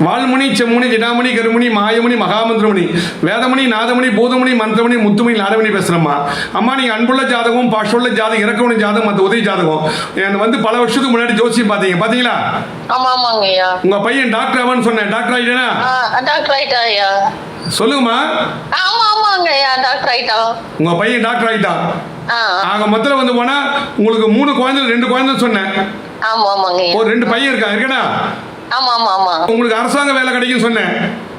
வால்முனி செம்முனி ஜடாமணி கருமணி மாயமணி மகாமந்திரமணி வேதமணி நாதமணி பூதமணி மந்திரமணி முத்துமணி நாதமணி பேசுகிறம்மா. அம்மா நீங்கள் அன்புள்ள ஜாதகம் பாஷுள்ள ஜாதகம் இறக்கவணி ஜாதகம் மற்ற உதவி ஜாதகம் எனக்கு வந்து பல வருஷத்துக்கு முன்னாடி ஜோசியம் பார்த்தீங்களா? ஆமாங்கய்யா. உங்க பையன் டாக்டர் ஆவான்னு சொன்னேன். டாக்டர் ஆயிட்டா? டாக்டர் ஆயிட்டாயா? சொல்லுங்கம்மா. ஆமாங்கய்யா, டாக்டர் ஆயிட்டான். உங்க பையன் டாக்டர் ஆயிட்டான். ஆக மொத்தம் வந்து போனா உங்களுக்கு 3 குழந்தை 2 குழந்தை சொன்னேன். ஆமாங்கய்யா. ஒரு 2 பையன் இருக்கா? ஆமா. உங்களுக்கு அரசாங்க வேலை கிடைக்கும் சொன்னேன்.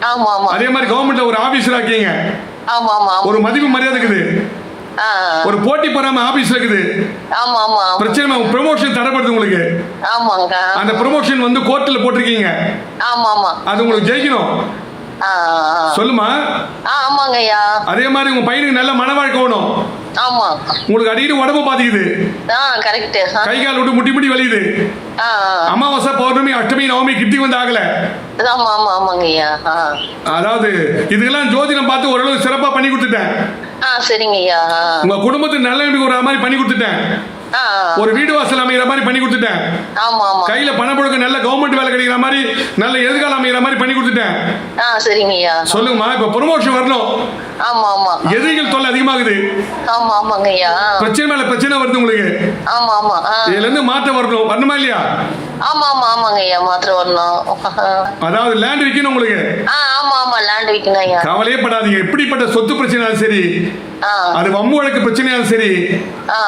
ஆமா. அதே மாதிரி கவர்மெண்ட்ல ஒரு ஆபீஸ்ல இருக்கீங்க. ஆமா. ஒரு மதிப்பு மரியாதை இருக்குது. ஒரு போட்டி பொறாம ஆபீஸ்ல இருக்குது. ஆமா. பிரச்சனை ப்ரமோஷன் தடைப்படுது உங்களுக்கு. ஆமாங்க. அந்த ப்ரமோஷன் வந்து கோர்ட்ல போட்டிருக்கீங்க. ஆமா. அது உங்களுக்கு ஜெயிக்கணும். சொல்லுமா. ஆமாங்கய்யா. அதே மாதிரி உங்க பையனுக்கு நல்ல மன வாழ்க்கை வேணும். ஆமா. உங்களுக்கு அடிக்கடி உடம்பு பாதிக்குது. கரெக்ட். கை கால் விட்டு முட்டி வலியுது. அமாவாசை பௌர்ணமி அஷ்டமி நவமி கிட்டி வந்து ஆகல. ஆமாங்கய்யா. அதாவது இதுக்கெல்லாம் ஜோதிடம் பார்த்து ஓரளவு சிறப்பா பண்ணி கொடுத்துட்டேன். சரிங்கய்யா. உங்க குடும்பத்துக்கு நல்ல ஒரு மாதிரி பண்ணி கொடுத்துட்டேன். ஒரு வீடு வாசல் அமைகிற மாதிரி பண்ணி கொடுத்துட்டேன். கையில பணம் கொடுக்க நல்ல கவர்மெண்ட் வேலை கிடைக்கிற மாதிரி நல்ல எதிர்காலம் அமைகிற மாதிரி பண்ணி கொடுத்துட்டேன். சரிங்கய்யா. சொல்லுங்கம்மா. இப்ப ப்ரமோஷன் வரணும். ஆமா. எதிரிகள் தொல்லை அதிகமாகுது. ஆமாங்கய்யா. பிரச்சனை மேல பிரச்சனை வருது உங்களுக்கு. ஆமா. இதுல இருந்து மாற்றம் வரணுமா இல்லையா? ஆமாங்கய்யா, மாற்றம் வரணும். அதாவது லேண்ட் விற்கணும் உங்களுக்கு. ஆமா, லேண்ட் விற்கணும் ஐயா. கவலையே படாதீங்க. எப்படிப்பட்ட சொத்து பிரச்சனையாலும் சரி, அது வம்பு வழக்கு பிரச்சனையாலும் சரி,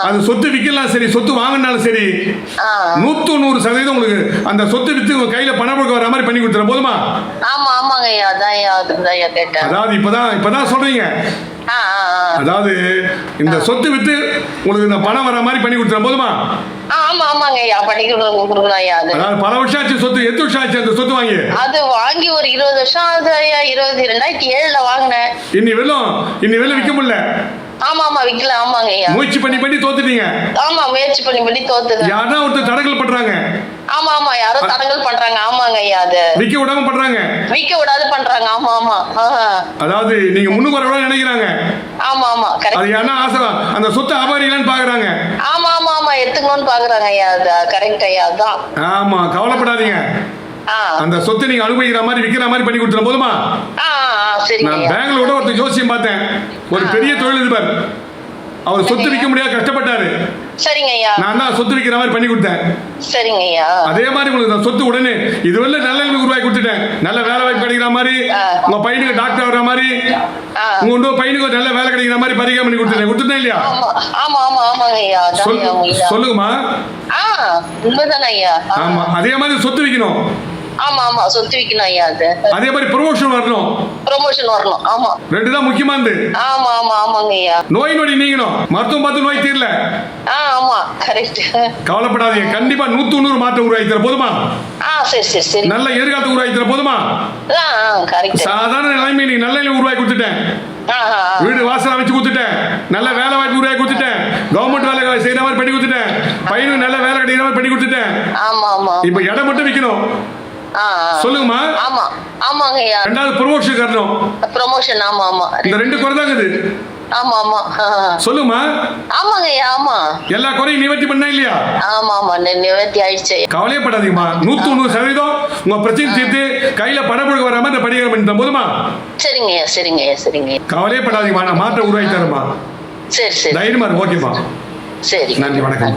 அது சொத்து விற்கலாம் சரி, சொத்து வாங்கினாலும் சரி, 100% உங்களுக்கு அந்த சொத்து வித்து உங்க கையில பணம் கொடுக்க வர மாதிரி பண்ணி கொடுத்துற போதுமா? ஆமாங்கய்யா. அதான் கேட்டேன். அதாவது இப்பதான் சொல்றீங்க. அதாவது இந்த சொத்து வித்து உங்களுக்கு இந்த பணம் வர மாதிரி பண்ணி கொடுத்துற போதுமா? ஆமாங்கய்யா, பண்ணி கொடுக்கணும் ஐயா. அதாவது பல வருஷம் ஆச்சு சொத்து. எத்தனை வருஷம் ஆச்சு அந்த சொத்து வாங்கி? அது வாங்கி ஒரு 20 வருஷம் ஆகுது ஐயா. 2007ல வாங்கினேன். இன்னி வெள்ளம் விற்க முடியல. ஆமா, விக்கல. ஆமாங்கய்யா. முயற்சி பண்ணி தோத்துட்டீங்க. ஆமா, முயற்சி பண்ணி தோத்துது. யாரா ஒருத்தர் தடங்கல் பண்றாங்க. ஆமா, யாரோ தடங்கல் பண்றாங்க. ஆமாங்க ஐயா. அது விக்க விடாம பண்றாங்க. விக்க விடாது பண்றாங்க. ஆமா. அதாவது நீங்க முன்னுக்கு வர நினைக்கிறாங்க. ஆமா. அது என்ன ஆசை அந்த சொத்து அபாரிகளான்னு பாக்குறாங்க. ஆமா, எடுத்துக்கணும்னு பாக்குறாங்க ஐயா. அது கரெக்ட் ஐயா. அதான். ஆமா, கவலைப்படாதீங்க. அந்த சொத்தை நீங்க அனுபவிக்கிற மாதிரி விக்கிற மாதிரி பண்ணி கொடுத்துற போதுமா? சரி. நான் பெங்களூரோட ஒருத்தர் ஜோசியம் பார்த்தேன். ஒரு பெரிய தொழிலதிபர். அவர் சொத்து விற்க முடியாது கஷ்டப்பட்டாரு. சரிங்க ஐயா. நான் தான் சொத்து விற்கிற மாதிரி பண்ணி கொடுத்தேன். சரிங்க ஐயா. அதே மாதிரி உங்களுக்கு சொத்து உடனே இதுவரை நல்ல உருவாக்கி கொடுத்துட்டேன். நல்ல வேலை வாய்ப்பு கிடைக்கிற மாதிரி, உங்க பையனுக்கு டாக்டர் வர்ற மாதிரி, உங்க பையனுக்கு நல்ல வேலை கிடைக்கிற மாதிரி பரிகாரம் பண்ணி கொடுத்துட்டேன் இல்லையா? ஆமாங்க ஐயா. சொல்லுங்கம்மா. உண்மைதானே ஐயா? ஆமா. அதே மாதிரி சொத்து விற்கணும். ஆமா, சொத்து விக்கணும் ஐயா. அது அதே மாதிரி ப்ரமோஷன் வரணும். ஆமா. 2 தான் முக்கியமானது. ஆமாங்க ஐயா. நோய் நொடி நீங்கணும். மருத்துவம் பார்த்து நோய் தீரல. ஆமா, கரெக்ட். கவலைப்படாதீங்க. கண்டிப்பா 100 மாற்றம் உருவாக்கி தர போதுமா? சரி. நல்ல எதிர்காலத்தை உருவாக்கி தர போதுமா? கரெக்ட். சாதாரண நிலைமை நீ நல்ல உருவாக்கி கொடுத்துட்டேன். வீடு வாசல் அமைச்சு கொடுத்துட்டேன். நல்ல வேலை வாய்ப்பு உருவாக்கி கொடுத்துட்டேன். கவர்மெண்ட் வேலை செய்யற மாதிரி பண்ணி கொடுத்துட்டேன். பையனுக்கு நல்ல வேலை கிடைக்கிற மாதிரி பண்ணி கொடுத்துட்டேன். இப்ப இடம் மட்டும் விற்கணும். சொல்லுங்கம்மா. ஆமாங்க ஐயா. 2வது ப்ரமோஷன் காரணம். ப்ரமோஷன். ஆமா. இந்த 2 குறை தான் இருக்குது. ஆமா. சொல்லுமா. ஆமாங்க ஐயா. ஆமா. எல்லா குறையும் நிவர்த்தி பண்ணா இல்லையா? ஆமா, நிவர்த்தி ஆயிடுச்சு. கவலையப்படாதீங்கம்மா. 100% உங்க பிரச்சனை தீர்த்து கையில பணம் கொடுக்க வராம இந்த பரிகாரம் பண்ணி தர போதுமா? சரிங்க. கவலையப்படாதீங்கம்மா. நான் மாற்றம் உருவாக்கி தரேம்மா. சரி. தைரியமா இருக்கு. ஓகேம்மா. சரி. நன்றி. வணக்கம்.